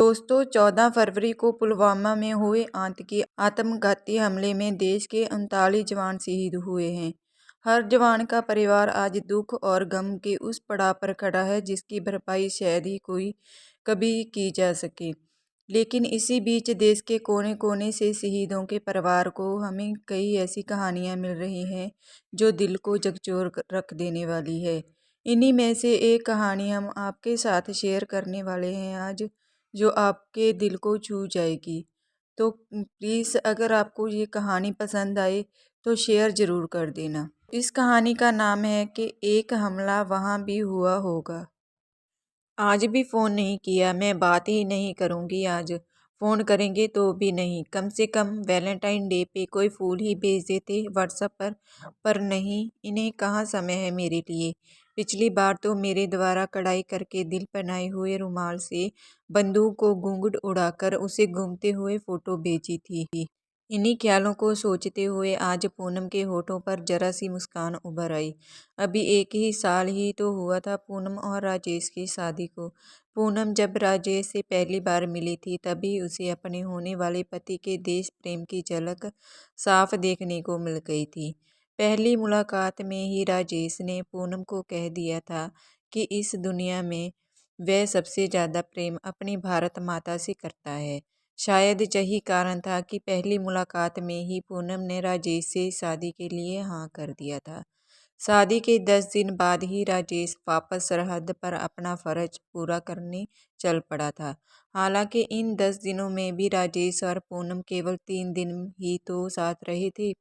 दोस्तों 14 फरवरी को पुलवामा में हुए आत्मघाती हमले में देश के 39 जवान शहीद हुए हैं। हर जवान का परिवार आज दुख और गम के उस पड़ाव पर खड़ा है जिसकी भरपाई शायद ही कोई कभी की जा सके। लेकिन इसी बीच देश के कोने कोने से शहीदों के परिवार को हमें कई ऐसी कहानियां मिल रही हैं जो दिल को झकझोर रख देने वाली है। इन्हीं में से एक कहानी हम आपके साथ शेयर करने वाले हैं आज, जो आपके दिल को छू जाएगी। तो प्लीज़ अगर आपको ये कहानी पसंद आए तो शेयर ज़रूर कर देना। इस कहानी का नाम है कि एक हमला वहाँ भी हुआ होगा। आज भी फ़ोन नहीं किया, मैं बात ही नहीं करूँगी आज। फ़ोन करेंगे तो भी नहीं, कम से कम वैलेंटाइन डे पे कोई फूल ही भेज देते व्हाट्सएप पर नहीं, इन्हें कहाँ समय है मेरे लिए। पिछली बार तो मेरे द्वारा कढ़ाई करके दिल बनाए हुए रुमाल से बंदूक को घूंघट उड़ाकर उसे घूमते हुए फ़ोटो भेजी थी। इन्हीं ख्यालों को सोचते हुए आज पूनम के होठों पर जरा सी मुस्कान उभर आई। अभी 1 ही साल ही तो हुआ था पूनम और राजेश की शादी को। पूनम जब राजेश से पहली बार मिली थी तभी उसे अपने होने वाले पति के देश प्रेम की झलक साफ देखने को मिल गई थी। पहली मुलाकात में ही राजेश ने पूनम को कह दिया था कि इस दुनिया में वह सबसे ज़्यादा प्रेम अपनी भारत माता से करता है। शायद यही कारण था कि पहली मुलाकात में ही पूनम ने राजेश से शादी के लिए हाँ कर दिया था। शादी के 10 दिन बाद ही राजेश वापस सरहद पर अपना फर्ज पूरा करने चल पड़ा था। हालांकि इन 10 दिनों में भी राजेश और पूनम केवल 3 दिन ही तो साथ रहे थे,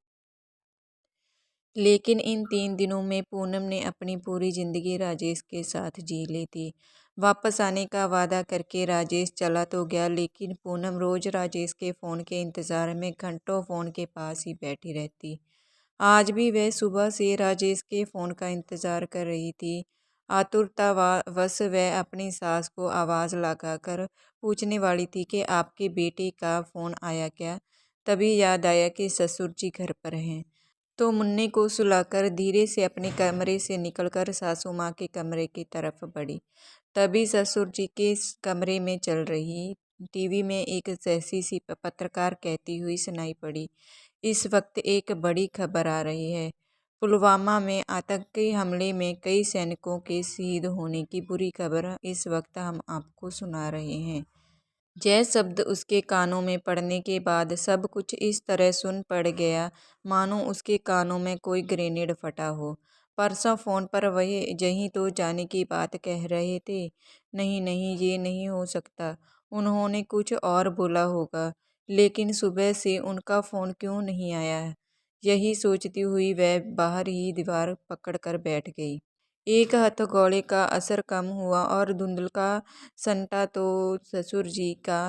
लेकिन इन 3 दिनों में पूनम ने अपनी पूरी जिंदगी राजेश के साथ जी ली थी। वापस आने का वादा करके राजेश चला तो गया, लेकिन पूनम रोज राजेश के फ़ोन के इंतज़ार में घंटों फ़ोन के पास ही बैठी रहती। आज भी वह सुबह से राजेश के फ़ोन का इंतज़ार कर रही थी। आतुरतावश वह अपनी सास को आवाज़ लगाकर पूछने वाली थी कि आपके बेटे का फ़ोन आया क्या। तभी याद आया कि ससुर जी घर पर हैं। तो मुन्ने को सुलाकर धीरे से अपने कमरे से निकलकर सासू माँ के कमरे की तरफ बढ़ी। तभी ससुर जी के कमरे में चल रही टीवी में एक सहसी सी पत्रकार कहती हुई सुनाई पड़ी, इस वक्त एक बड़ी खबर आ रही है। पुलवामा में आतंकी हमले में कई सैनिकों के शहीद होने की बुरी खबर इस वक्त हम आपको सुना रहे हैं। जय शब्द उसके कानों में पड़ने के बाद सब कुछ इस तरह सुन पड़ गया मानो उसके कानों में कोई ग्रेनेड फटा हो। परसों फ़ोन पर वह यहीं तो जाने की बात कह रहे थे। नहीं नहीं, ये नहीं हो सकता, उन्होंने कुछ और बोला होगा। लेकिन सुबह से उनका फ़ोन क्यों नहीं आया है? यही सोचती हुई वह बाहर ही दीवार पकड़कर बैठ गई। एक हथौड़े का असर कम हुआ और धुंधला सन्नाटा तो ससुर जी का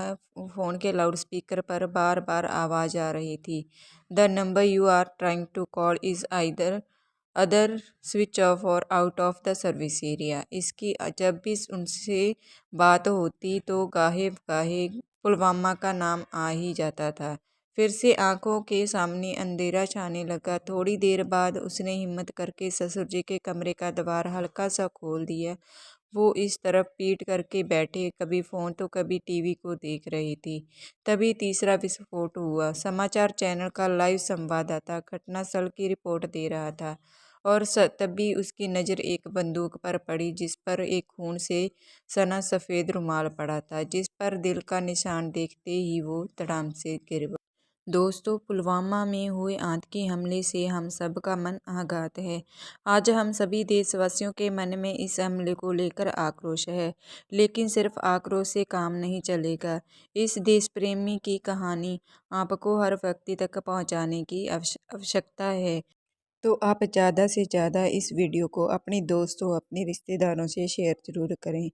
फ़ोन के लाउडस्पीकर पर बार बार आवाज़ आ रही थी, the number you are trying to call is either other switch off or out of the service area. इसकी जब भी उनसे बात होती तो गाहे गाहे पुलवामा का नाम आ ही जाता था। फिर से आंखों के सामने अंधेरा छाने लगा। थोड़ी देर बाद उसने हिम्मत करके ससुर जी के कमरे का द्वार हल्का सा खोल दिया। वो इस तरफ पीठ करके बैठे, कभी फ़ोन तो कभी टीवी को देख रही थी। तभी तीसरा विस्फोट हुआ। समाचार चैनल का लाइव संवाददाता घटनास्थल की रिपोर्ट दे रहा था और तभी उसकी नज़र एक बंदूक पर पड़ी जिस पर एक खून से सना सफ़ेद रुमाल पड़ा था, जिस पर दिल का निशान देखते ही वो धड़ाम से गिर पड़ा। दोस्तों, पुलवामा में हुए आतंकी हमले से हम सब का मन आघात है। आज हम सभी देशवासियों के मन में इस हमले को लेकर आक्रोश है, लेकिन सिर्फ आक्रोश से काम नहीं चलेगा। इस देश प्रेमी की कहानी आपको हर व्यक्ति तक पहुंचाने की आवश्यकता है। तो आप ज़्यादा से ज़्यादा इस वीडियो को अपने दोस्तों, अपने रिश्तेदारों से शेयर ज़रूर करें।